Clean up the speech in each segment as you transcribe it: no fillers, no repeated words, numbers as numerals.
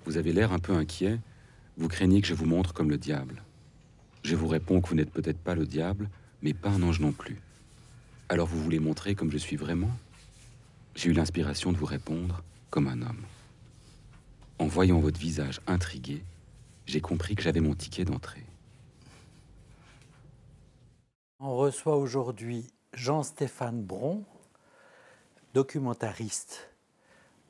Vous avez l'air un peu inquiet. Vous craignez que je vous montre comme le diable. Je vous réponds que vous n'êtes peut-être pas le diable, mais pas un ange non plus. Alors vous voulez montrer comme je suis vraiment? J'ai eu l'inspiration de vous répondre comme un homme. En voyant votre visage intrigué, j'ai compris que j'avais mon ticket d'entrée. On reçoit aujourd'hui Jean-Stéphane Bron, documentariste,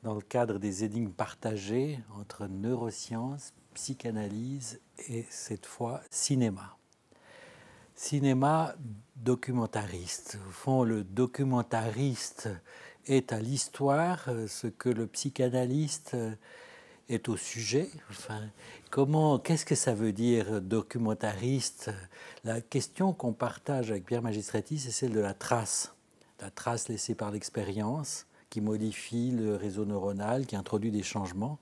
dans le cadre des énigmes partagées entre neurosciences, psychanalyse et cette fois cinéma. Cinéma, documentariste. Au fond, le documentariste est à l'histoire ce que le psychanalyste est au sujet. Enfin, qu'est-ce que ça veut dire documentariste? La question qu'on partage avec Pierre Magistretti, c'est celle de la trace laissée par l'expérience, qui modifie le réseau neuronal, qui introduit des changements.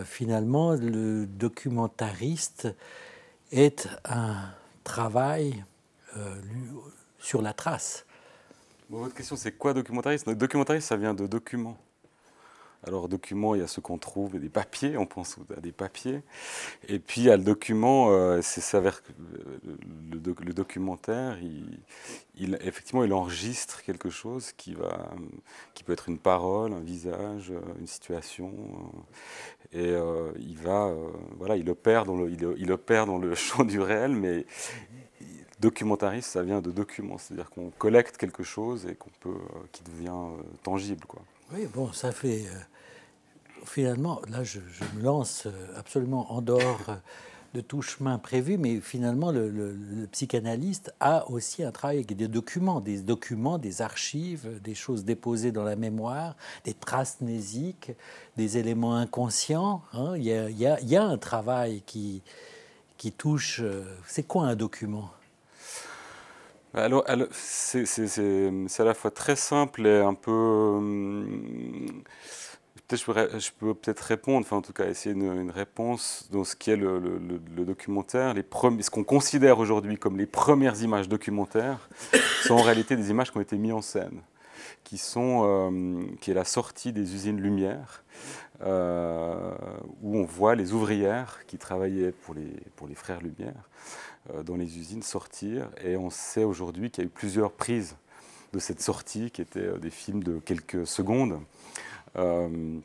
Finalement, le documentariste est un travail sur la trace. Bon, votre question, c'est quoi documentariste? Donc, documentariste, ça vient de document. Alors, document, il y a ce qu'on trouve, des papiers, on pense à des papiers. Et puis, il y a le document, c'est s'avère que le documentaire, effectivement, il enregistre quelque chose qui peut être une parole, un visage, une situation. Et voilà, il opère dans le champ du réel, mais documentariste, ça vient de document, c'est-à-dire qu'on collecte quelque chose et qui devient tangible, quoi. Oui, bon, ça fait... finalement, là, je me lance absolument en dehors de tout chemin prévu, mais finalement, le psychanalyste a aussi un travail avec des documents, des archives, des choses déposées dans la mémoire, des traces mnésiques, des éléments inconscients. Hein. Il y a un travail qui touche... c'est quoi un document? Alors c'est à la fois très simple et un peu... peut-être je peux peut-être répondre, enfin en tout cas essayer une réponse dans ce qui est le documentaire. Ce qu'on considère aujourd'hui comme les premières images documentaires sont en réalité des images qui ont été mises en scène, qui est la sortie des usines Lumière, où on voit les ouvrières qui travaillaient pour les frères Lumière dans les usines sortir, et on sait aujourd'hui qu'il y a eu plusieurs prises de cette sortie qui étaient des films de quelques secondes. Il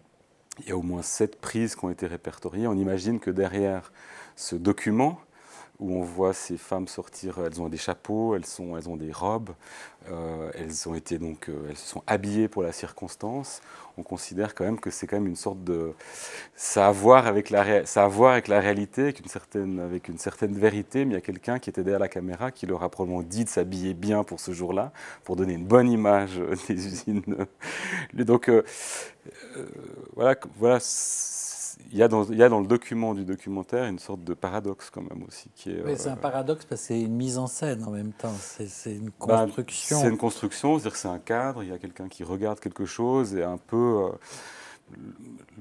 y a au moins 7 prises qui ont été répertoriées. On imagine que derrière ce document, où on voit ces femmes sortir, elles ont des chapeaux, elles ont des robes, elles se sont habillées pour la circonstance. On considère quand même que c'est quand même une sorte de... Ça a à voir avec la réalité, avec une certaine vérité, mais il y a quelqu'un qui était derrière la caméra qui leur a probablement dit de s'habiller bien pour ce jour-là, pour donner une bonne image des usines. Donc voilà, il y a dans le document du documentaire une sorte de paradoxe quand même aussi. Oui, c'est un paradoxe parce que c'est une mise en scène en même temps, c'est une construction. C'est une construction, c'est-à-dire que c'est un cadre, il y a quelqu'un qui regarde quelque chose et un peu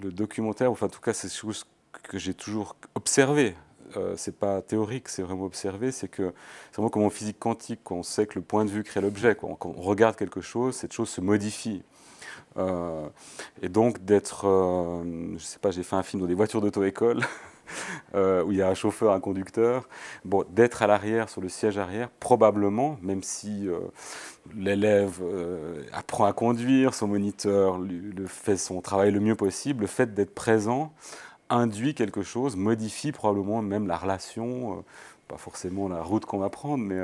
le documentaire, enfin en tout cas c'est quelque chose que j'ai toujours observé. C'est pas théorique, c'est vraiment observé, c'est vraiment comme en physique quantique, quand on sait que le point de vue crée l'objet. Quand on regarde quelque chose, cette chose se modifie. Et donc je sais pas, j'ai fait un film dans des voitures d'auto-école où il y a un chauffeur, un conducteur. Bon, d'être à l'arrière, sur le siège arrière, probablement, même si l'élève apprend à conduire, son moniteur fait son travail le mieux possible, le fait d'être présent induit quelque chose, modifie probablement même la relation, pas forcément la route qu'on va prendre, mais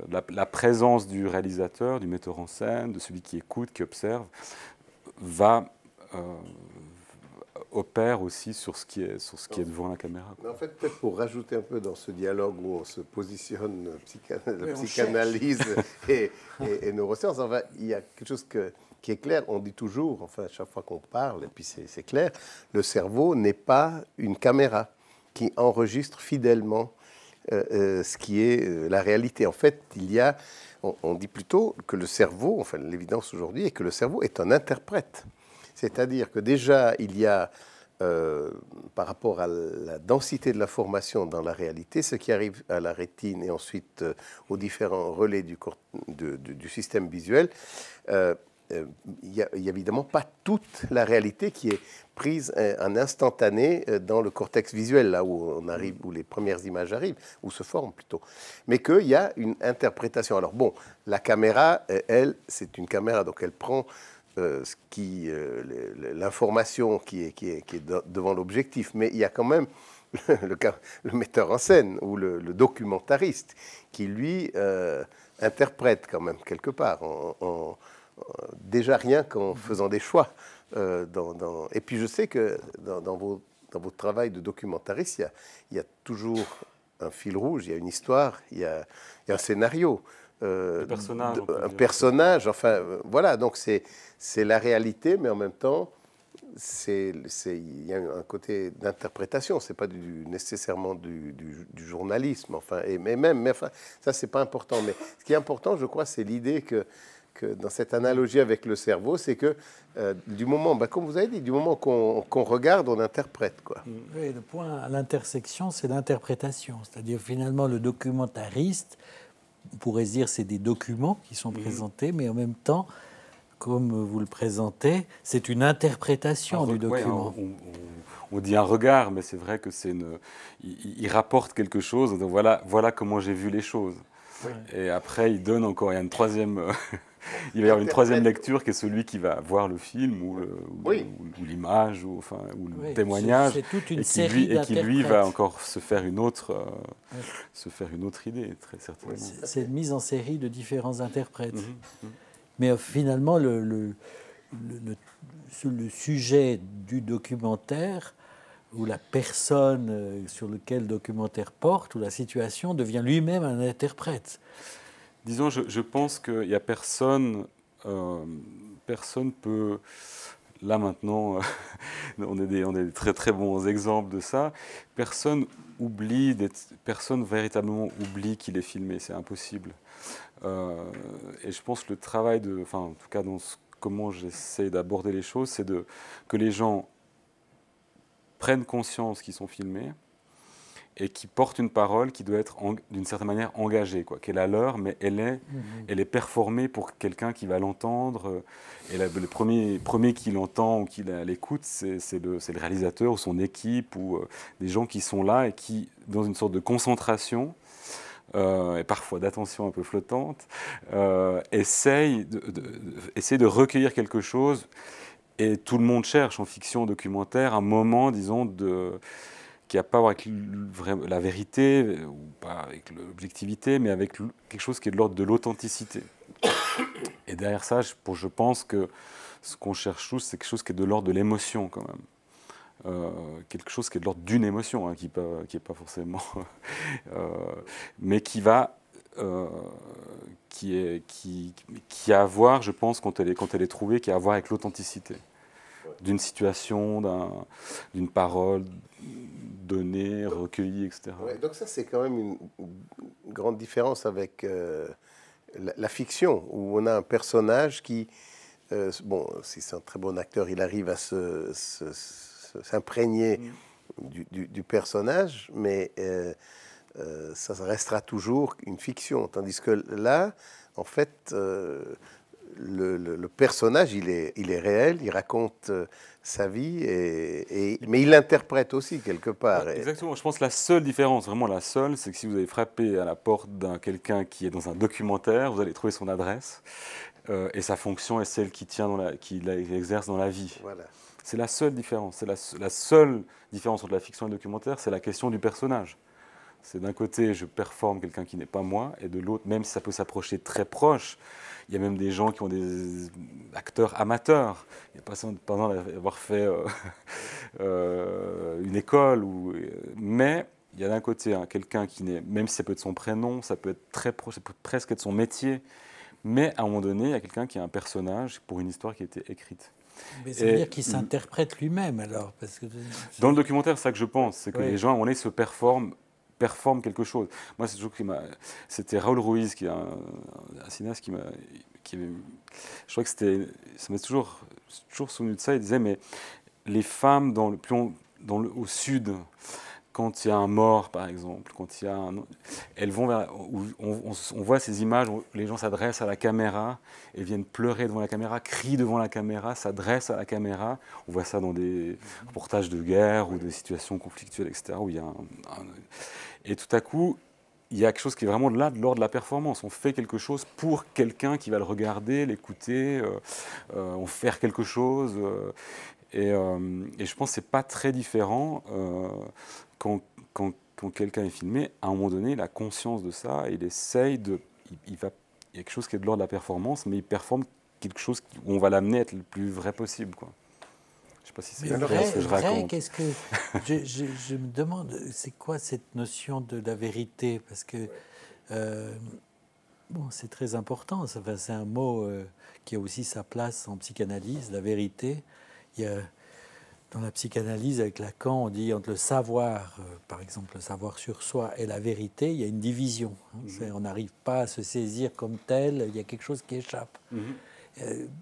la présence du réalisateur, du metteur en scène, de celui qui écoute, qui observe, opère aussi sur ce qui est devant la caméra. Mais en fait, peut-être pour rajouter un peu dans ce dialogue où on se positionne psychanalyse et neurosciences, enfin, il y a quelque chose qui est clair. On dit toujours, enfin, à chaque fois qu'on parle, et puis c'est clair, le cerveau n'est pas une caméra qui enregistre fidèlement ce qui est la réalité. En fait, on dit plutôt que le cerveau, enfin l'évidence aujourd'hui est que le cerveau est un interprète. C'est-à-dire que déjà, il y a, par rapport à la densité de la formation dans la réalité, ce qui arrive à la rétine et ensuite aux différents relais du système visuel, il n'y a évidemment pas toute la réalité qui est prise en instantané dans le cortex visuel, là où on arrive, où les premières images arrivent, où se forment plutôt. Mais qu'il y a une interprétation. Alors bon, la caméra, elle, c'est une caméra, donc elle prend l'information qui est devant l'objectif. Mais il y a quand même le metteur en scène ou le documentariste qui, lui, interprète quand même quelque part, déjà rien qu'en faisant des choix. Et puis je sais que dans votre travail de documentariste, il y a toujours un fil rouge, il y a une histoire, il y a un scénario. Un personnage, enfin, voilà, donc c'est la réalité, mais en même temps, il y a un côté d'interprétation, c'est pas nécessairement du journalisme, enfin, mais enfin, ça c'est pas important. Mais ce qui est important, je crois, c'est l'idée que dans cette analogie avec le cerveau, c'est que du moment, comme vous avez dit, du moment qu'on regarde, on interprète, quoi. Oui, le point à l'intersection, c'est l'interprétation, c'est-à-dire finalement le documentariste, on pourrait se dire c'est des documents qui sont présentés, mais en même temps, comme vous le présentez, c'est une interprétation du document. Ouais, on dit un regard, mais c'est vrai que il rapporte quelque chose. Donc voilà comment j'ai vu les choses. Oui. Et après, il donne encore, il y a une troisième, il va y avoir une troisième lecture qui est celui qui va voir le film ou l'image ou le témoignage, c'est toute une série et qui lui va encore se faire une autre idée, très certainement. C'est une mise en série de différents interprètes. Mais finalement, le sujet du documentaire, ou la personne sur laquelle le documentaire porte, ou la situation, devient lui-même un interprète. Disons, je pense qu'il n'y a personne peut... Là maintenant, on est des très très bons exemples de ça. Personne véritablement oublie qu'il est filmé, c'est impossible. Et je pense que le travail en tout cas comment j'essaie d'aborder les choses, c'est que les gens prennent conscience qu'ils sont filmés et qui portent une parole qui doit être d'une certaine manière engagée, qu'elle a leur, mais elle est performée pour quelqu'un qui va l'entendre. Et le premier qui l'entend ou qui l'écoute, c'est le réalisateur ou son équipe ou des gens qui sont là et qui, dans une sorte de concentration, et parfois d'attention un peu flottante, essaye de recueillir quelque chose. Et tout le monde cherche en fiction documentaire un moment, disons, qui n'a pas à voir avec la vérité, ou pas avec l'objectivité, mais avec quelque chose qui est de l'ordre de l'authenticité. Et derrière ça, je pense que ce qu'on cherche tous, c'est quelque chose qui est de l'ordre de l'émotion quand même. Quelque chose qui est de l'ordre d'une émotion, hein, qui n'est pas forcément... mais qui a à voir, je pense, quand elle est trouvée, qui a à voir avec l'authenticité d'une situation, d'une parole donnée, recueillie, etc. Ouais, donc ça, c'est quand même une grande différence avec la fiction, où on a un personnage qui, si c'est un très bon acteur, il arrive à s'imprégner du personnage, personnage, mais ça restera toujours une fiction. Tandis que là, en fait, le personnage, il est réel, il raconte sa vie, mais il l'interprète aussi quelque part. Exactement. Je pense que la seule différence, vraiment la seule, c'est que si vous avez frappé à la porte d'un quelqu'un qui est dans un documentaire, vous allez trouver son adresse et sa fonction est celle qu'il exerce dans la vie. Voilà. C'est la seule différence. C'est la seule différence entre la fiction et le documentaire, c'est la question du personnage. C'est d'un côté, je performe quelqu'un qui n'est pas moi, et de l'autre, même si ça peut s'approcher très proche, il y a même des gens qui ont des acteurs amateurs. Il n'y a pas besoin d'avoir fait une école. Mais il y a d'un côté quelqu'un qui n'est, même si ça peut être son prénom, ça peut être très proche, ça peut presque être son métier. Mais à un moment donné, il y a quelqu'un qui est un personnage pour une histoire qui a été écrite. Mais ça veut dire qu'il s'interprète lui-même alors Dans le documentaire, c'est ça que je pense, c'est que les gens, à un moment donné, se performent quelque chose. Moi, c'est toujours c'était Raoul Ruiz, qui est un cinéaste je crois que ça m'a toujours souvenu de ça. Il disait, mais les femmes au sud quand il y a un mort, par exemple, quand il y a elles vont vers, on voit ces images où les gens s'adressent à la caméra et viennent pleurer devant la caméra, crient devant la caméra, s'adressent à la caméra. On voit ça dans des reportages de guerre ou des situations conflictuelles, etc. Où il y a et tout à coup, il y a quelque chose qui est vraiment de l'ordre de la performance. On fait quelque chose pour quelqu'un qui va le regarder, l'écouter, on fait faire quelque chose. Et je pense que ce n'est pas très différent quand quelqu'un est filmé. À un moment donné, il a conscience de ça, il essaye de... Il y a quelque chose qui est de l'ordre de la performance, mais il performe quelque chose où on va l'amener à être le plus vrai possible, quoi. Je ne sais pas si c'est vrai ce que je raconte. Qu'est-ce que je me demande, c'est quoi cette notion de la vérité? Parce que bon, c'est très important. C'est un mot qui a aussi sa place en psychanalyse, la vérité. Il y a, dans la psychanalyse, avec Lacan, on dit entre le savoir, par exemple, le savoir sur soi et la vérité, il y a une division. On n'arrive pas à se saisir comme tel. Il y a quelque chose qui échappe.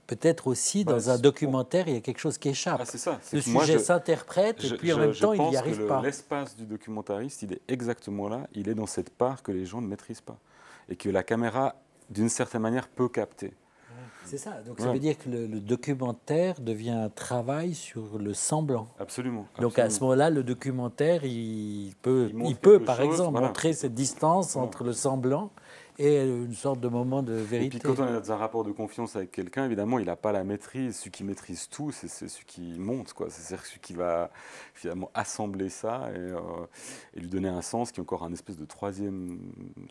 Peut-être aussi dans un documentaire, il y a quelque chose qui échappe. C'est ça. Le sujet s'interprète et puis en même temps, il n'y arrive pas. L'espace du documentariste, il est exactement là. Il est dans cette part que les gens ne maîtrisent pas. Et que la caméra, d'une certaine manière, peut capter. C'est ça. Donc ça veut dire que le documentaire devient un travail sur le semblant. Absolument. Donc à ce moment-là, le documentaire, il peut par exemple, montrer cette distance entre le semblant et une sorte de moment de vérité. Et puis quand on est dans un rapport de confiance avec quelqu'un, évidemment, il n'a pas la maîtrise. Celui qui maîtrise tout, c'est celui qui monte, quoi. C'est celui qui va finalement assembler ça et lui donner un sens qui est encore un espèce de troisième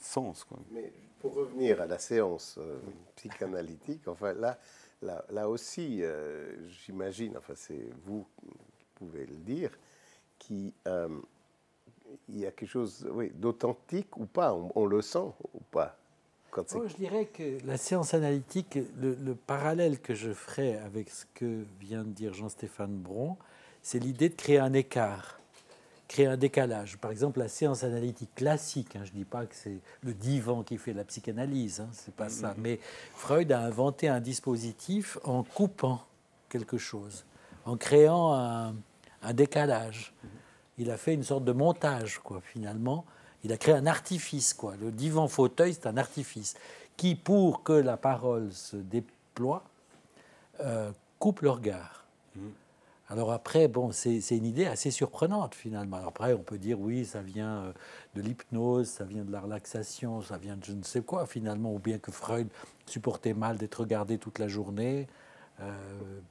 sens, quoi. Mais pour revenir à la séance psychanalytique, enfin là aussi, j'imagine, enfin c'est vous qui pouvez le dire, qu'il y a quelque chose, oui, d'authentique ou pas, on le sent ou pas. Je dirais que la séance analytique, le parallèle que je ferai avec ce que vient de dire Jean-Stéphane Bron, c'est l'idée de créer un écart, créer un décalage. Par exemple, la séance analytique classique, je ne dis pas que c'est le divan qui fait la psychanalyse, c'est pas ça, mais Freud a inventé un dispositif en coupant quelque chose, en créant un décalage. Il a fait une sorte de montage, quoi, finalement. Il a créé un artifice, quoi. Le divan-fauteuil, c'est un artifice qui, pour que la parole se déploie, coupe le regard. Alors après, bon, c'est une idée assez surprenante, finalement. Alors après, on peut dire, oui, ça vient de l'hypnose, ça vient de la relaxation, ça vient de je ne sais quoi, finalement, ou bien que Freud supportait mal d'être regardé toute la journée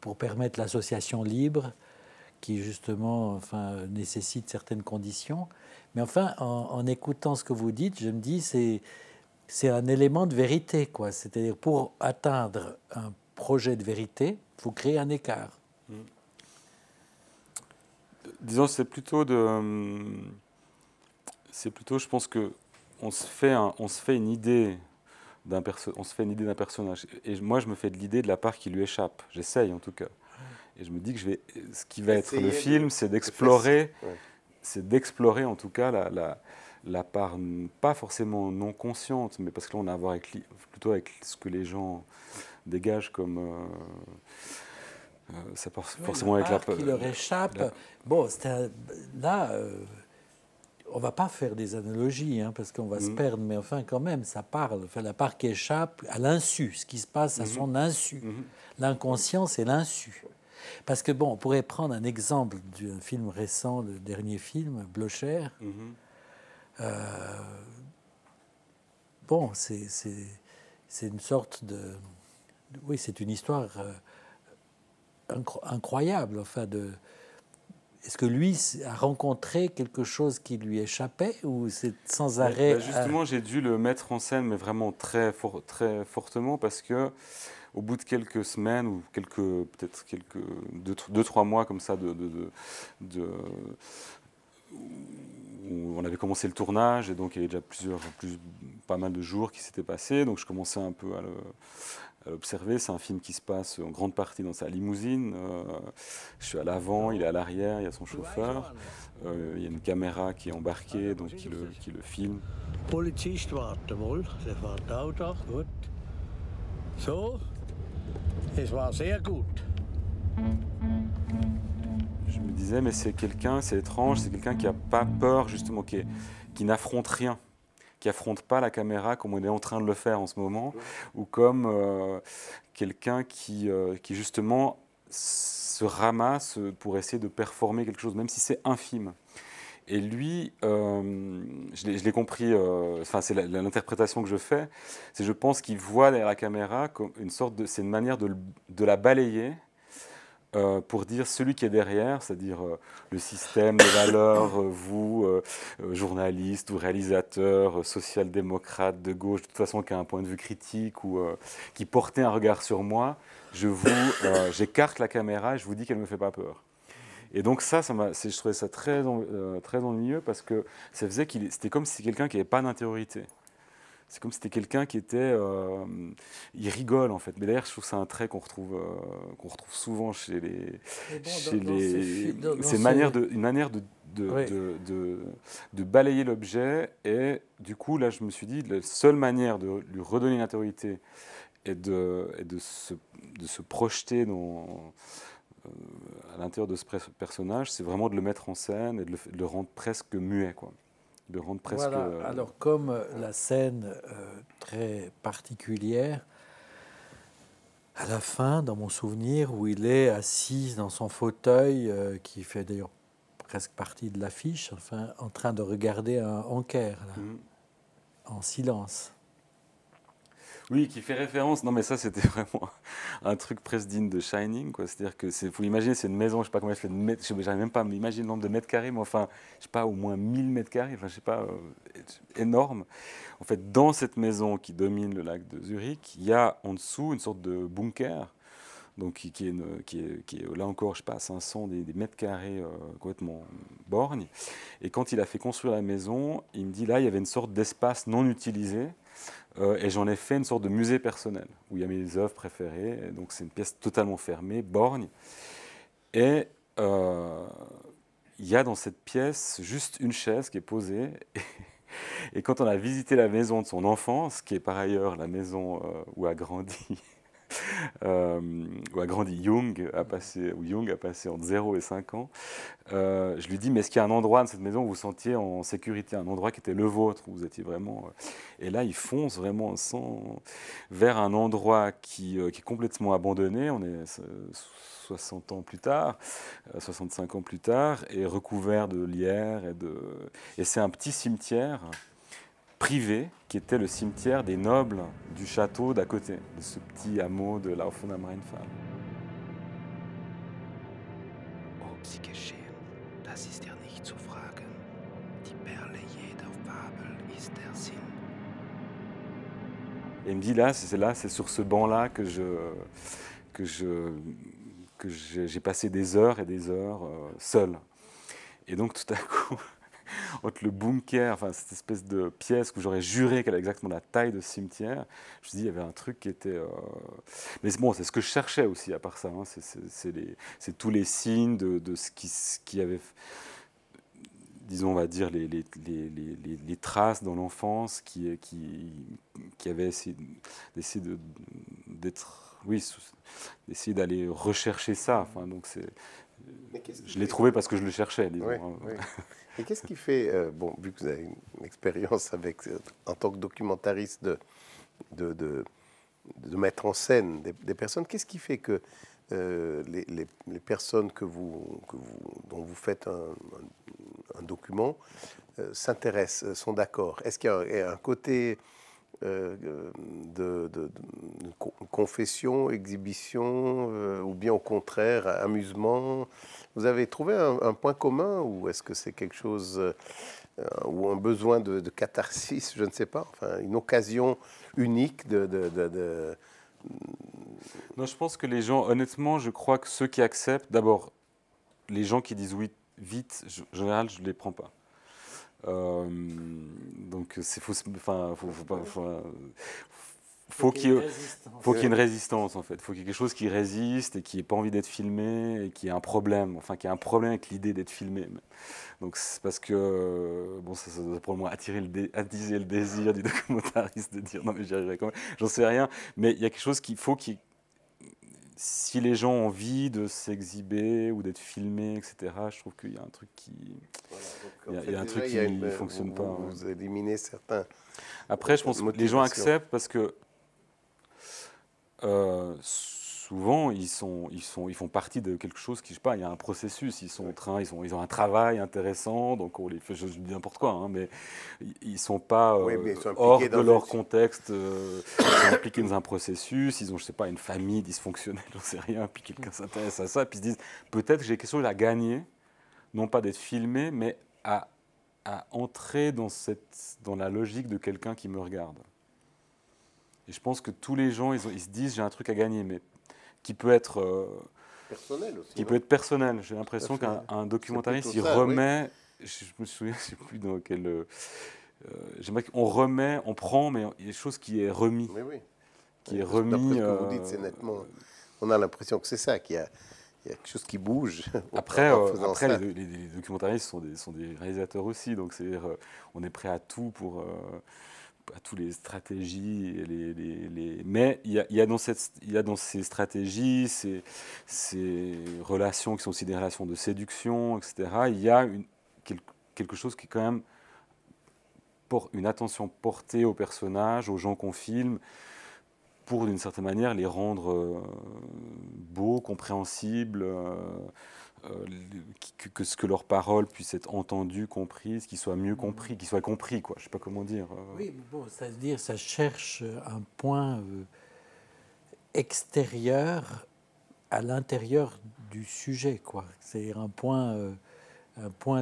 pour permettre l'association libre, qui justement, enfin, nécessite certaines conditions. Mais enfin, en écoutant ce que vous dites, je me dis c'est un élément de vérité, quoi. C'est-à-dire pour atteindre un projet de vérité, il faut créer un écart. Disons, c'est plutôt, je pense que on se fait une idée d'un personnage. Et moi, je me fais de l'idée de la part qui lui échappe. J'essaye, en tout cas. Et je me dis que ce qui va être le film, c'est d'explorer. C'est d'explorer en tout cas la part, pas forcément non consciente, mais parce que là on a à voir plutôt avec ce que les gens dégagent comme... ça forcément la avec la part qui leur échappe. Bon, là, on va pas faire des analogies, parce qu'on va se perdre, mais enfin quand même, ça parle. Enfin, la part qui échappe à l'insu, ce qui se passe à son insu. L'inconscient, c'est l'insu. Parce que, bon, on pourrait prendre un exemple d'un film récent, le dernier film, Blocher. Bon, c'est une sorte de... Oui, c'est une histoire incroyable. Enfin, est-ce que lui a rencontré quelque chose qui lui échappait ou c'est sans arrêt... Justement, j'ai dû le mettre en scène, mais vraiment très fortement, parce que au bout de quelques semaines ou peut-être 2-3 mois comme ça où on avait commencé le tournage et donc il y avait déjà pas mal de jours qui s'étaient passés, donc je commençais un peu à l'observer. C'est un film qui se passe en grande partie dans sa limousine. Je suis à l'avant, il est à l'arrière, il y a son chauffeur. Il y a une caméra qui est embarquée, donc qui le filme. Polizist warten wohl, der fährt Auto, gut. So, es war sehr gut. Je me disait, mais c'est quelqu'un, c'est étrange, c'est quelqu'un qui n'a pas peur, justement, qui n'affronte rien, qui n'affronte pas la caméra comme on est en train de le faire en ce moment, ou comme quelqu'un qui justement se ramasse pour essayer de performer quelque chose, même si c'est infime. Et lui, je l'ai compris, enfin c'est l'interprétation que je fais, c'est je pense qu'il voit derrière la caméra comme une sorte de, c'est une manière de la balayer pour dire celui qui est derrière, c'est-à-dire le système, les valeurs, vous, journaliste ou réalisateur, social-démocrate de gauche, de toute façon qui a un point de vue critique ou qui portait un regard sur moi, j'écarte la caméra et je vous dis qu'elle ne me fait pas peur. Et donc je trouvais ça très ennuyeux parce que ça faisait c'était comme si c'était quelqu'un qui n'avait pas d'intériorité. C'est comme si c'était quelqu'un qui était... il rigole en fait. Mais d'ailleurs, je trouve que c'est un trait qu'on retrouve souvent chez les... C'est une manière de balayer l'objet. Et du coup, là, je me suis dit, la seule manière de lui redonner une intériorité et de se projeter à l'intérieur de ce personnage, c'est vraiment de le mettre en scène et de le rendre presque muet, quoi. De rendre presque... Voilà. Alors, comme la scène très particulière, à la fin, dans mon souvenir, où il est assis dans son fauteuil, qui fait d'ailleurs presque partie de l'affiche, enfin, en train de regarder un Anker, là, en silence. Oui, qui fait référence. Non, mais ça, c'était vraiment un truc presque digne de Shining, quoi. C'est-à-dire que vous imaginez, c'est une maison, je sais pas combien elle fait de mètres, je n'arrive même pas à m'imaginer le nombre de mètres carrés, mais enfin, je sais pas, au moins 1000 mètres carrés, enfin, je sais pas, énorme. En fait, dans cette maison qui domine le lac de Zurich, il y a en dessous une sorte de bunker, donc qui est là encore, je sais pas, 500 des mètres carrés complètement borgne. Et quand il a fait construire la maison, il me dit là, il y avait une sorte d'espace non utilisé. Et j'en ai fait une sorte de musée personnel où il y a mes œuvres préférées. Et donc c'est une pièce totalement fermée, borgne. Et il y a dans cette pièce juste une chaise qui est posée. Et quand on a visité la maison de son enfance, qui est par ailleurs la maison où a grandi Jung, où Jung a passé entre 0 et 5 ans, je lui dis, mais est-ce qu'il y a un endroit dans cette maison où vous vous sentiez en sécurité, un endroit qui était le vôtre, où vous étiez vraiment... Et là, il fonce vraiment vers un endroit qui est complètement abandonné, on est 60 ans plus tard, 65 ans plus tard, et recouvert de lierre, et c'est un petit cimetière privé, qui était le cimetière des nobles du château d'à côté, de ce petit hameau de Laufen am Rheinfall. Ob sie geschehen, das ist ja nicht zu fragen. Die Perle jeder Fabel ist der Sinn. Et il me dit c'est sur ce banc-là que j'ai passé des heures et des heures seul. Et donc tout à coup, entre le bunker, enfin cette espèce de pièce où j'aurais juré qu'elle avait exactement la taille de ce cimetière, je me suis dit il y avait un truc qui était... Mais bon, c'est ce que je cherchais aussi à part ça, hein. C'est tous les signes de ce qui avait... disons, on va dire, les traces dans l'enfance qui avaient essayé d'essayer d'aller rechercher ça. Enfin, donc je l'ai trouvé parce que je le cherchais, disons. Oui, oui. Et qu'est-ce qui fait, bon, vu que vous avez une expérience en tant que documentariste de mettre en scène des personnes, qu'est-ce qui fait que les personnes dont vous faites un document s'intéressent, sont d'accord? Est-ce qu'il y a un côté de confession, exhibition, ou bien au contraire, amusement? Vous avez trouvé un point commun, ou est-ce que c'est quelque chose, ou un besoin de catharsis, je ne sais pas, enfin, une occasion unique Non, je pense que les gens, honnêtement, je crois que ceux qui acceptent, d'abord, les gens qui disent oui vite, en général, je ne les prends pas. Donc, faut qu'il y ait une résistance, en fait. Il faut qu'il y ait quelque chose qui résiste et qui n'ait pas envie d'être filmé et qui ait un problème, enfin, qui ait un problème avec l'idée d'être filmé. Donc, c'est parce que, bon, ça doit probablement attiser le désir du documentariste de dire non, mais j'y arriverai quand même, j'en sais rien. Mais il y a quelque chose qu'il faut si les gens ont envie de s'exhiber ou d'être filmés, etc., je trouve qu'il y a un truc qui... Voilà, il y a un truc qui ne fonctionne pas. Vous éliminez certains... Après, je pense que les gens acceptent parce que souvent, ils font partie de quelque chose qui, je sais pas, il y a un processus, ils sont en train, ils ont un travail intéressant, donc on les fait, je dis n'importe quoi, hein, mais ils sont pas hors de leur contexte, ils sont impliqués dans un processus, ils ont, je sais pas, une famille dysfonctionnelle, j'en sais rien, puis quelqu'un s'intéresse à ça, puis ils se disent, peut-être que j'ai quelque chose à gagner, non pas d'être filmé, mais à entrer dans la logique de quelqu'un qui me regarde. Et je pense que tous les gens, ils se disent, j'ai un truc à gagner, mais qui peut être personnel aussi. Qui peut être personnel. J'ai l'impression qu'un documentariste, il remet. Oui. Je me souviens, je ne sais plus dans quel. J'aimerais qu'on remet, on prend, mais il y a des choses qui est remis. Oui, oui. Qui est remis. Ce que vous dites, c'est nettement. On a l'impression que c'est ça, qu'il y a quelque chose qui bouge. Après, les documentaristes sont des réalisateurs aussi, donc c'est-à-dire, on est prêt à tout pour. À toutes les stratégies, mais il y a dans ces stratégies, ces relations qui sont aussi des relations de séduction, etc., il y a quelque chose qui est quand même une attention portée aux personnages, aux gens qu'on filme, pour d'une certaine manière les rendre beaux, compréhensibles, que leurs paroles puissent être entendues, comprises, qu'ils soient mieux compris, qu'ils soient compris, quoi. Je ne sais pas comment dire. Oui, mais bon, c'est-à-dire ça cherche un point extérieur à l'intérieur du sujet, quoi. C'est un point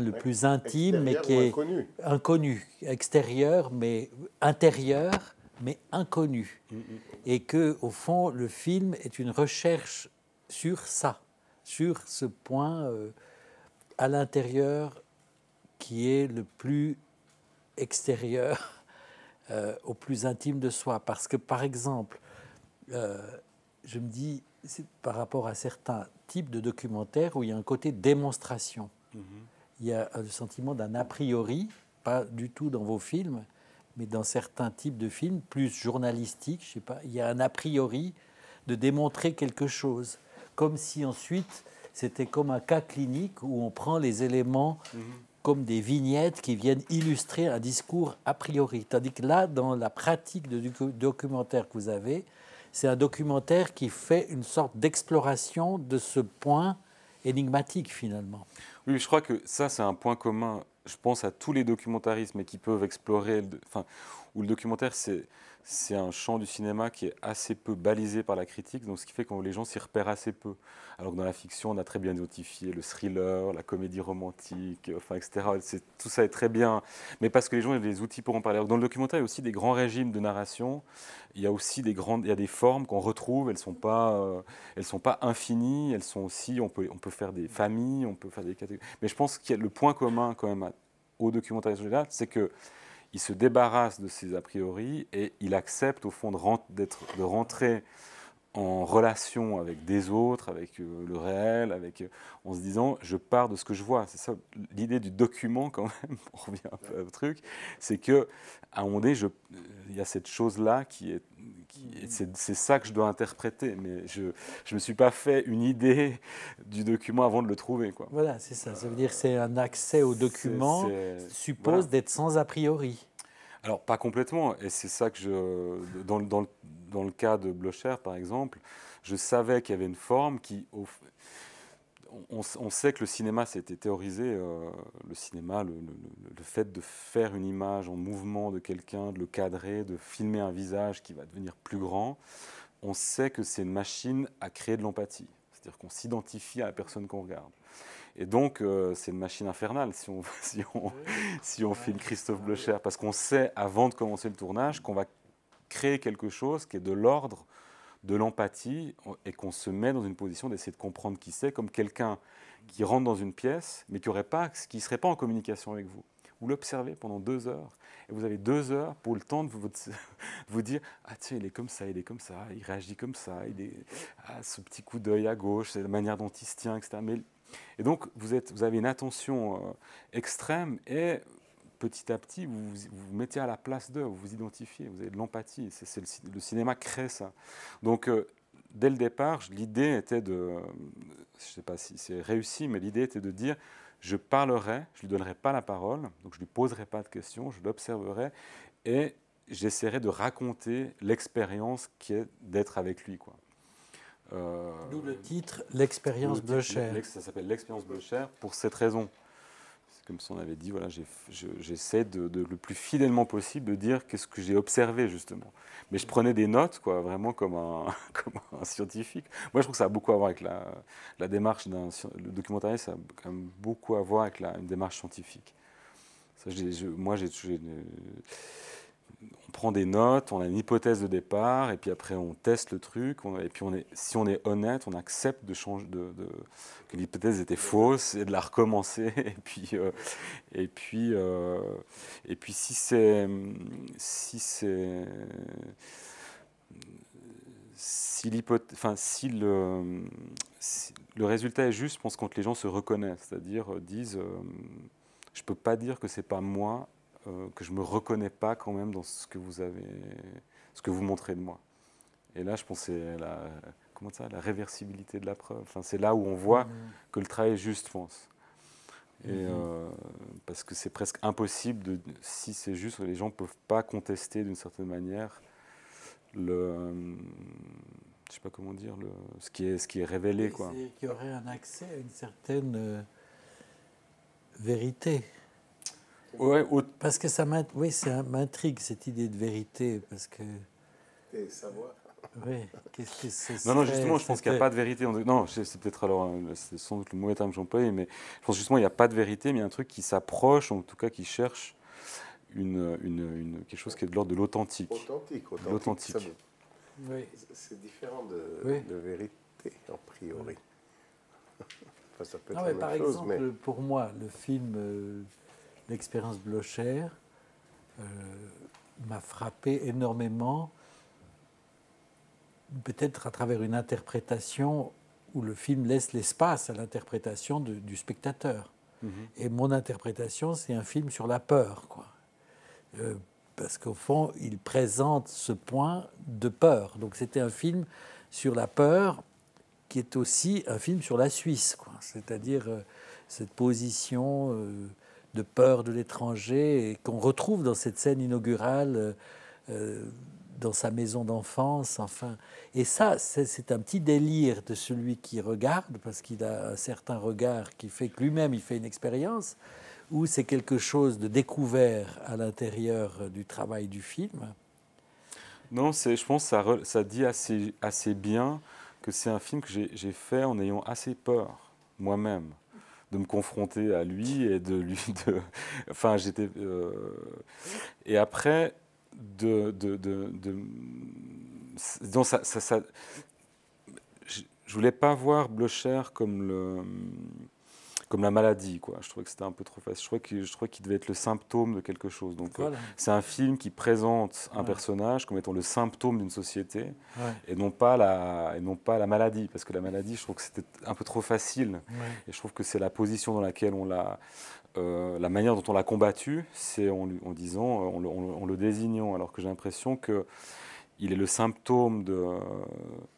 le plus intime, mais qui est inconnu, extérieur, mais intérieur, mais inconnu. Et que, au fond, le film est une recherche sur ça, sur ce point à l'intérieur qui est le plus extérieur au plus intime de soi. Parce que, par exemple, je me dis, par rapport à certains types de documentaires où il y a un côté démonstration, il y a le sentiment d'un a priori, pas du tout dans vos films, mais dans certains types de films, plus journalistiques, je sais pas, il y a un a priori de démontrer quelque chose, comme si ensuite c'était comme un cas clinique où on prend les éléments comme des vignettes qui viennent illustrer un discours a priori. Tandis que là, dans la pratique de documentaire que vous avez, c'est un documentaire qui fait une sorte d'exploration de ce point énigmatique finalement. Oui, je crois que ça, c'est un point commun. Je pense à tous les documentaristes, mais qui peuvent explorer, où le documentaire, c'est un champ du cinéma qui est assez peu balisé par la critique, donc ce qui fait que les gens s'y repèrent assez peu. Alors que dans la fiction, on a très bien identifié le thriller, la comédie romantique, etc. Tout ça est très bien, mais parce que les gens ont des outils pour en parler. Alors dans le documentaire, il y a aussi des grands régimes de narration. Il y a aussi il y a des formes qu'on retrouve. Elles sont pas infinies. Elles sont aussi. On peut faire des familles, on peut faire des catégories. Mais je pense qu'il y a le point commun quand même au documentaire général, c'est que il se débarrasse de ses a priori et il accepte au fond de rentrer en relation avec des autres, avec le réel, en se disant je pars de ce que je vois. C'est ça l'idée du document quand même, on revient un peu au truc, c'est qu'à un moment donné, il y a cette chose-là c'est ça que je dois interpréter, mais je ne me suis pas fait une idée du document avant de le trouver, quoi. Voilà, c'est ça. Ça veut dire que c'est un accès au document suppose d'être sans a priori. Alors, pas complètement, et c'est ça que dans le cas de Blocher, par exemple, je savais qu'il y avait une forme qui... On sait que le cinéma, c'était théorisé, le cinéma, le fait de faire une image en mouvement de quelqu'un, de le cadrer, de filmer un visage qui va devenir plus grand, on sait que c'est une machine à créer de l'empathie, c'est-à-dire qu'on s'identifie à la personne qu'on regarde. Et donc, c'est une machine infernale si on filme Christophe Blocher, parce qu'on sait, avant de commencer le tournage, qu'on va créer quelque chose qui est de l'ordre de l'empathie et qu'on se met dans une position d'essayer de comprendre qui c'est, comme quelqu'un qui rentre dans une pièce, mais qui ne serait pas en communication avec vous. Vous l'observez pendant 2 heures, et vous avez 2 heures pour le temps de vous dire « Ah tiens, il est comme ça, il réagit comme ça, ce petit coup d'œil à gauche, c'est la manière dont il se tient, etc. » Et donc, vous avez une attention extrême et petit à petit, vous vous mettez à la place d'eux, vous vous identifiez, vous avez de l'empathie. Le cinéma crée ça. Donc, dès le départ, l'idée était de, je ne sais pas si c'est réussi, mais l'idée était de dire, je parlerai, je ne lui donnerai pas la parole, donc je ne lui poserai pas de questions, je l'observerai et j'essaierai de raconter l'expérience qui est d'être avec lui, quoi. D'où le titre, l'expérience Blocher. Ça s'appelle l'expérience Blocher pour cette raison. C'est comme si on avait dit, voilà, j'essaie de le plus fidèlement possible de dire qu'est-ce que j'ai observé, justement. Mais je prenais des notes, quoi, vraiment comme comme un scientifique. Moi, je trouve que ça a beaucoup à voir avec la démarche le documentariste, ça a quand même beaucoup à voir avec une démarche scientifique. Ça, on prend des notes, on a une hypothèse de départ, et puis après on teste le truc, et puis si on est honnête, on accepte de changer, que l'hypothèse était fausse et de la recommencer. Et puis si le résultat est juste, je pense quand les gens se reconnaissent, c'est-à-dire disent je peux pas dire que c'est pas moi, que je me reconnais pas quand même dans ce que vous montrez de moi. Et là, je pense que c'est la réversibilité de la preuve. Enfin, c'est là où on voit que le travail est juste, je pense. Et parce que c'est presque impossible si c'est juste, les gens peuvent pas contester d'une certaine manière je sais pas comment dire, ce qui est révélé, quoi. C'est qu'il y aurait un accès à une certaine vérité. Ouais, parce que ça m'intrigue cette idée de vérité, parce que. Et savoir. Oui, qu'est-ce que c'est? Non, justement, je pense qu'il n'y a pas de vérité. Non, c'est peut-être alors, c'est sans doute le mauvais terme que j'emploie, mais je pense justement qu'il n'y a pas de vérité, mais il y a un truc qui s'approche, en tout cas qui cherche quelque chose qui est de l'ordre de l'authentique. L'authentique. Oui. C'est différent de vérité, a priori. Enfin, ça peut être la même par chose, exemple, pour moi, le film L'expérience Blocher m'a frappé énormément, peut-être à travers une interprétation où le film laisse l'espace à l'interprétation du spectateur. Et mon interprétation, c'est un film sur la peur, quoi. Parce qu'au fond, il présente ce point de peur. Donc c'était un film sur la peur qui est aussi un film sur la Suisse, quoi. C'est-à-dire cette position de peur de l'étranger et qu'on retrouve dans cette scène inaugurale dans sa maison d'enfance. Enfin. Et ça, c'est un petit délire de celui qui regarde, parce qu'il a un certain regard qui fait que lui-même, il fait une expérience, ou c'est quelque chose de découvert à l'intérieur du travail du film? Non, je pense que ça dit assez bien que c'est un film que j'ai fait en ayant assez peur, moi-même, de me confronter à lui et de lui... Enfin, j'étais... Et après, disons, je voulais pas voir Blocher comme la maladie, quoi. Je trouvais que c'était un peu trop facile. Je trouvais qu'il devait être le symptôme de quelque chose. Donc, voilà. C'est un film qui présente un personnage comme étant le symptôme d'une société et non pas la maladie. Parce que la maladie, je trouve que c'était un peu trop facile. Et je trouve que c'est la position dans laquelle on l'a... la manière dont on l'a combattu, c'est en le désignant, alors que j'ai l'impression qu'il est le symptôme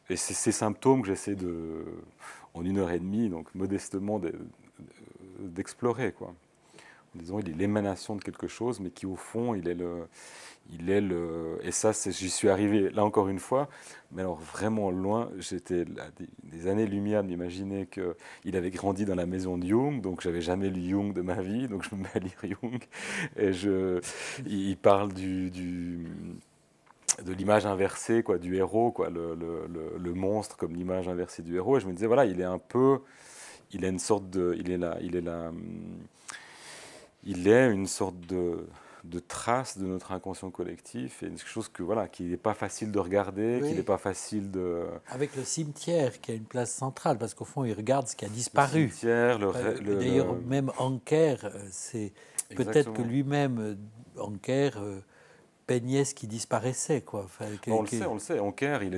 et c'est ces symptômes que j'essaie en 1h30, donc modestement, d'explorer, quoi. En disant, il est l'émanation de quelque chose, mais qui au fond, il est le... Et ça, j'y suis arrivé, là encore une fois, mais alors vraiment loin. J'étais des années-lumière de m'imaginer qu'il avait grandi dans la maison de Jung, donc j'avais jamais lu Jung de ma vie, donc je me mets à lire Jung. Et il parle de l'image inversée, quoi, du héros, quoi, le monstre comme l'image inversée du héros. Et je me disais, voilà, il est une sorte de... Il est une sorte de trace de notre inconscient collectif, et quelque chose qui n'est pas facile de regarder, qui n'est pas facile de... Avec le cimetière qui a une place centrale, parce qu'au fond, il regarde ce qui a disparu. Le cimetière, d'ailleurs, même Anker, c'est peut-être que lui-même, Anker, peignait ce qui disparaissait, quoi. Enfin, on le sait. Anker, il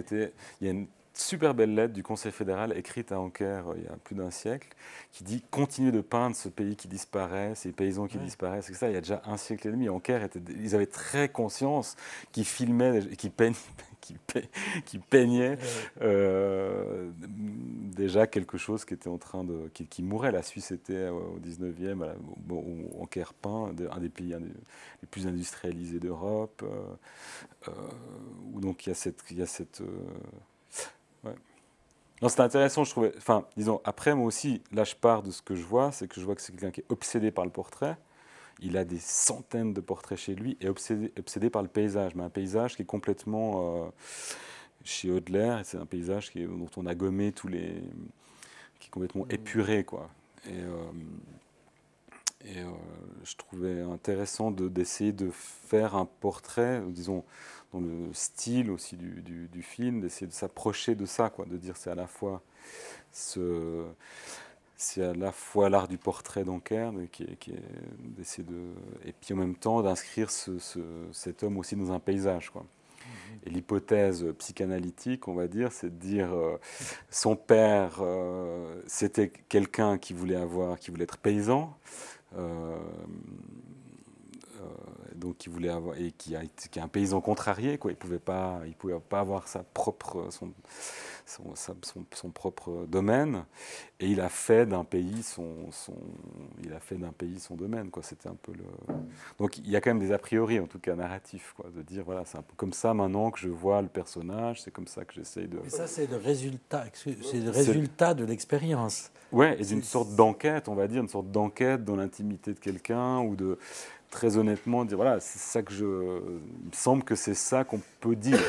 y a une super belle lettre du Conseil fédéral écrite à Anker il y a plus d'un siècle qui dit « Continuez de peindre ce pays qui disparaît, ces paysans qui disparaissent ». C'est ça, il y a déjà un siècle et demi. Anker, ils avaient très conscience qu'ils filmaient, qu'ils qui peignait déjà quelque chose qui était en train de... qui mourait. La Suisse était au 19e, en Querpin, un des pays les plus industrialisés d'Europe, où donc il y a cette ouais. Non, c'était intéressant, je trouvais. Enfin, disons, après, moi aussi, là, je pars de ce que je vois, c'est que je vois que c'est quelqu'un qui est obsédé par le portrait. Il a des centaines de portraits chez lui et obsédé par le paysage. Mais un paysage qui est complètement, chez Hodler, c'est un paysage dont on a gommé qui est complètement épuré, quoi. Et je trouvais intéressant d'essayer de faire un portrait, disons, dans le style aussi du film, d'essayer de s'approcher de ça, quoi, de dire c'est à la fois l'art du portrait d'Anker, d'essayer et puis en même temps d'inscrire cet homme aussi dans un paysage, quoi. Et l'hypothèse psychanalytique, on va dire, c'est de dire son père, c'était quelqu'un qui voulait être paysan. Donc qui voulait avoir et qui est un paysan contrarié, quoi. Il pouvait pas avoir son propre domaine, et il a fait d'un pays son domaine, quoi. C'était un peu donc il y a quand même des a priori, en tout cas narratifs, quoi, de dire voilà, c'est un peu comme ça maintenant que je vois le personnage, c'est comme ça que j'essaye de. Et ça, c'est le résultat de l'expérience. Ouais, et d'une sorte d'enquête, on va dire, une sorte d'enquête dans l'intimité de quelqu'un, ou de très honnêtement dire voilà, c'est ça que il me semble que c'est ça qu'on peut dire.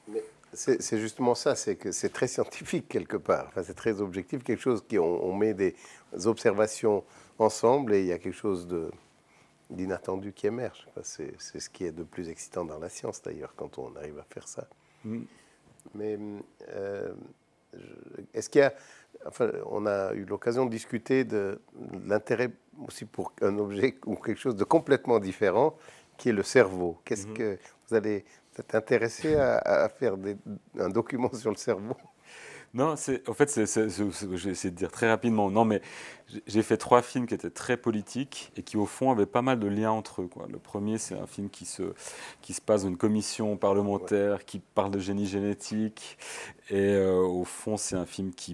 Mais c'est justement ça, c'est que c'est très scientifique quelque part, enfin, c'est très objectif, quelque chose on met des observations ensemble et il y a quelque chose d'inattendu qui émerge. Enfin, c'est ce qui est de plus excitant dans la science d'ailleurs, quand on arrive à faire ça. Mais est-ce qu'il y a... Enfin, on a eu l'occasion de discuter de l'intérêt aussi pour un objet ou quelque chose de complètement différent, qui est le cerveau. Qu'est-ce que vous êtes intéressé à faire un document sur le cerveau? Non, en fait, je vais essayer de dire très rapidement. Non, mais j'ai fait 3 films qui étaient très politiques et qui, au fond, avaient pas mal de liens entre eux, quoi. Le premier, c'est un film qui se passe dans une commission parlementaire qui parle de génie génétique. Et au fond, c'est un film qui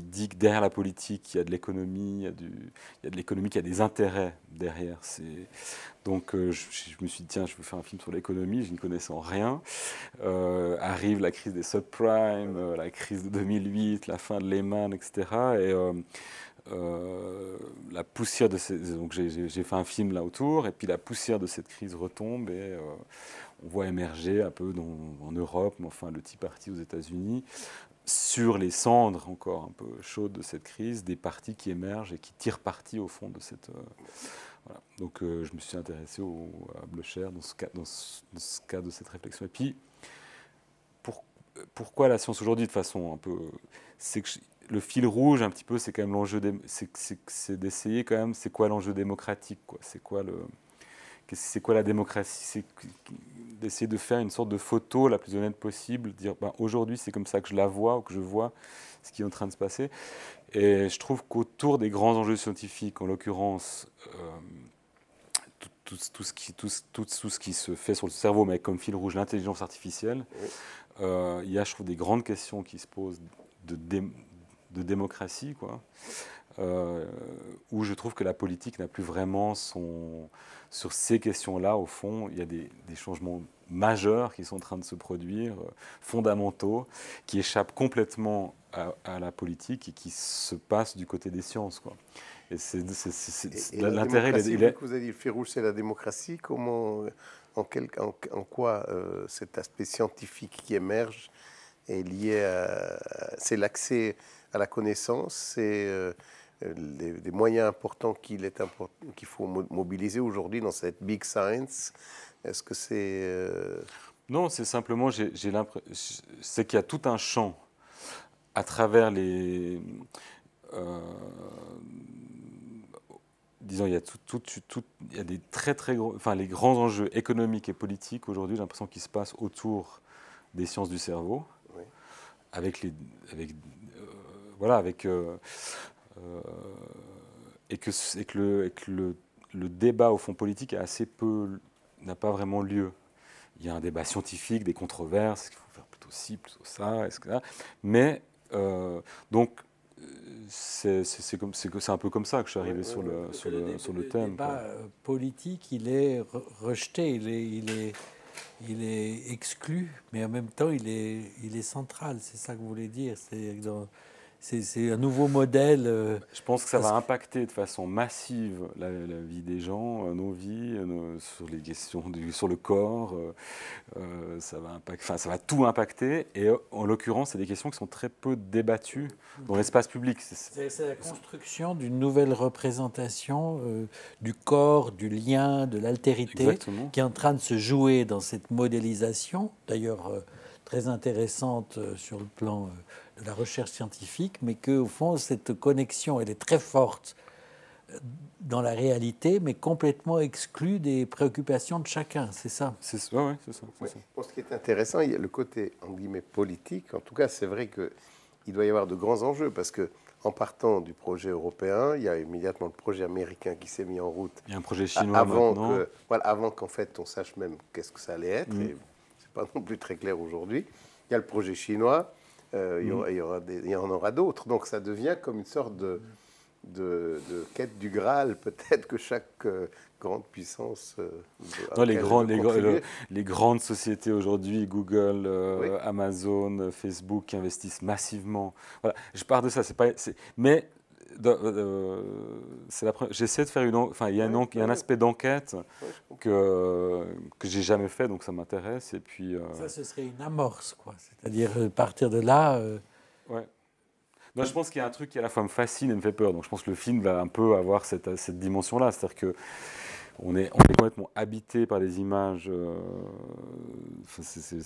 dit que derrière la politique, il y a de l'économie, il y a de l'économie, qu'il y a des intérêts derrière. Donc je me suis dit, tiens, je veux faire un film sur l'économie, je n'y connaissais rien. Arrive la crise des subprimes, la crise de 2008, la fin de Lehman, etc. Et la poussière de donc j'ai fait un film là autour, et puis la poussière de cette crise retombe, et on voit émerger un peu en Europe, mais enfin le Tea Party aux États-Unis, sur les cendres encore un peu chaudes de cette crise, des partis qui émergent et qui tirent parti au fond de cette... Voilà. Donc je me suis intéressé à Bleucher dans ce cas de cette réflexion. Et puis, pourquoi la science aujourd'hui, de façon un peu... C'est que le fil rouge, un petit peu, c'est quand même l'enjeu... C'est d'essayer quand même, c'est quoi l'enjeu démocratique, quoi. C'est quoi la démocratie? C'est d'essayer de faire une sorte de photo la plus honnête possible, dire ben, aujourd'hui c'est comme ça que je la vois, ou que je vois ce qui est en train de se passer. Et je trouve qu'autour des grands enjeux scientifiques, en l'occurrence, tout ce qui se fait sur le cerveau, mais comme fil rouge, l'intelligence artificielle, il y a, je trouve, des grandes questions qui se posent de démocratie, quoi. Où je trouve que la politique n'a plus vraiment sur ces questions-là, au fond, il y a des changements majeurs qui sont en train de se produire, fondamentaux, qui échappent complètement à la politique et qui se passent du côté des sciences, quoi. Et l'intérêt, que vous avez dit, le fil rouge, c'est la démocratie. Comment, en quoi cet aspect scientifique qui émerge est lié c'est l'accès à la connaissance, c'est des moyens importants qu'il faut mobiliser aujourd'hui dans cette big science. Est-ce que c'est... Non, c'est simplement, j'ai l'impression, c'est qu'il y a tout un champ à travers les... disons, il y a des très gros... Enfin, les grands enjeux économiques et politiques aujourd'hui, j'ai l'impression qu'ils se passent autour des sciences du cerveau, oui. Et que le débat au fond politique n'a pas vraiment lieu. il y a un débat scientifique, des controverses, est-ce qu'il faut faire plutôt ci, plutôt ça, est-ce que là. Mais donc c'est un peu comme ça que je suis arrivé sur le thème. Le débat politique, il est rejeté, il est exclu, mais en même temps, il est central. C'est ça que vous voulez dire. C'est un nouveau modèle. Je pense que ça va impacter de façon massive la vie des gens, nos vies, sur les questions sur le corps. Ça va tout impacter. Et en l'occurrence, c'est des questions qui sont très peu débattues dans l'espace public. C'est la construction d'une nouvelle représentation du corps, du lien, de l'altérité, Exactement. qui est en train de se jouer dans cette modélisation. D'ailleurs, très intéressante sur le plan de la recherche scientifique, mais qu'au fond, cette connexion, elle est très forte dans la réalité, mais complètement exclue des préoccupations de chacun, c'est ça? C'est ça. Pour ce qui est intéressant, il y a le côté, en guillemets, politique. En tout cas, c'est vrai qu'il doit y avoir de grands enjeux, parce que en partant du projet européen, il y a immédiatement le projet américain qui s'est mis en route. Il y a un projet chinois maintenant. Avant qu'en fait, on sache même qu'est-ce que ça allait être, et c'est pas non plus très clair aujourd'hui. Il y a le projet chinois, il y en aura d'autres. Donc ça devient comme une sorte de quête du Graal, peut-être, que chaque grande puissance... les grandes sociétés aujourd'hui, Google, Amazon, Facebook, qui investissent massivement. Voilà, je pars de ça. Mais j'essaie de faire il y a un aspect d'enquête que j'ai jamais fait, donc ça m'intéresse. Et puis ça, ce serait une amorce, quoi. C'est-à-dire partir de là. Ouais. Non, je pense qu'il y a un truc qui à la fois me fascine et me fait peur. Donc je pense que le film va un peu avoir cette dimension-là, c'est-à-dire que on est complètement habité par les images. C'est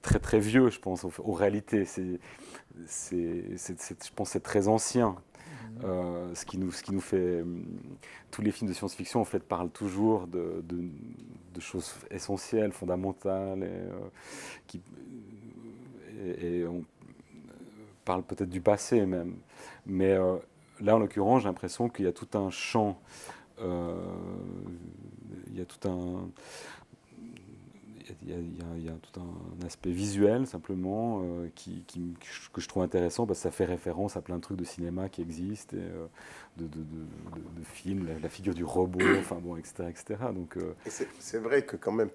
très très vieux, je pense, aux réalités. Je pense que c'est très ancien. Ce qui nous fait... tous les films de science-fiction, en fait, parlent toujours de choses essentielles, fondamentales, et on parle peut-être du passé même. Mais là, en l'occurrence, j'ai l'impression qu'il y a tout un champ, il y a tout un aspect visuel, simplement, que je trouve intéressant, parce que ça fait référence à plein de trucs de cinéma qui existent, et, de films, la figure du robot, enfin bon, etc. Donc, c'est vrai que quand même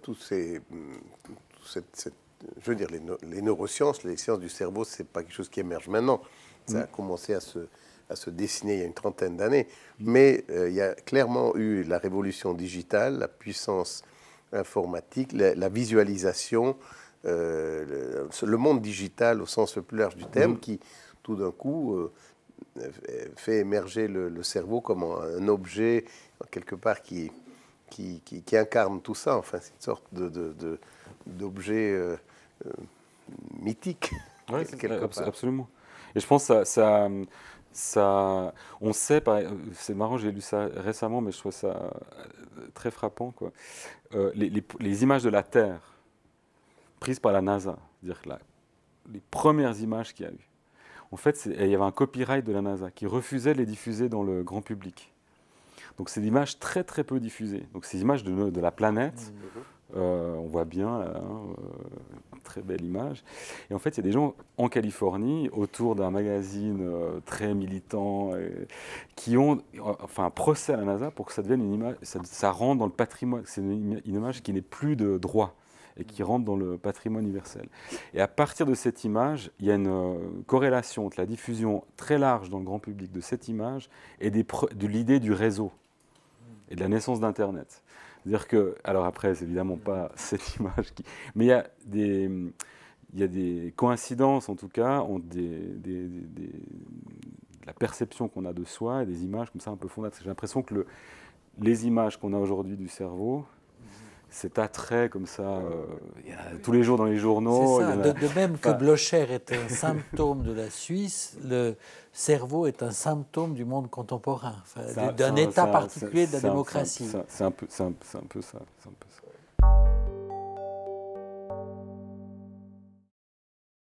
je veux dire, les neurosciences, les sciences du cerveau, c'est pas quelque chose qui émerge maintenant. Ça a commencé à se dessiner il y a une trentaine d'années. Mais il y a clairement eu la révolution digitale, la puissance informatique, la visualisation, le monde digital au sens le plus large du terme, qui tout d'un coup fait émerger le cerveau comme un objet quelque part qui incarne tout ça. Enfin, c'est une sorte d'objet mythique. Oui, absolument. Et je pense que ça, on sait, c'est marrant, j'ai lu ça récemment, mais je trouve ça très frappant, quoi. Les images de la Terre prises par la NASA, c'est-à-dire que les premières images qu'il y a eu, en fait, il y avait un copyright de la NASA qui refusait de les diffuser dans le grand public. Donc c'est des images très très peu diffusées. Donc ces images de la planète, on voit bien là, une très belle image. Et en fait, il y a des gens en Californie, autour d'un magazine très militant, qui ont un procès à la NASA pour que ça devienne une image, ça rentre dans le patrimoine. C'est une image qui n'est plus de droit et qui rentre dans le patrimoine universel. Et à partir de cette image, il y a une corrélation entre la diffusion très large dans le grand public de cette image et de l'idée du réseau et de la naissance d'Internet. C'est-à-dire que, alors après, c'est évidemment pas cette image mais il y a des coïncidences, en tout cas, entre la perception qu'on a de soi et des images comme ça un peu fondatrices. J'ai l'impression que les images qu'on a aujourd'hui du cerveau, cet attrait comme ça, il y a tous les jours dans les journaux. C'est ça, de même que Blocher est un symptôme de la Suisse, le cerveau est un symptôme du monde contemporain, d'un état particulier de la démocratie. C'est un peu ça.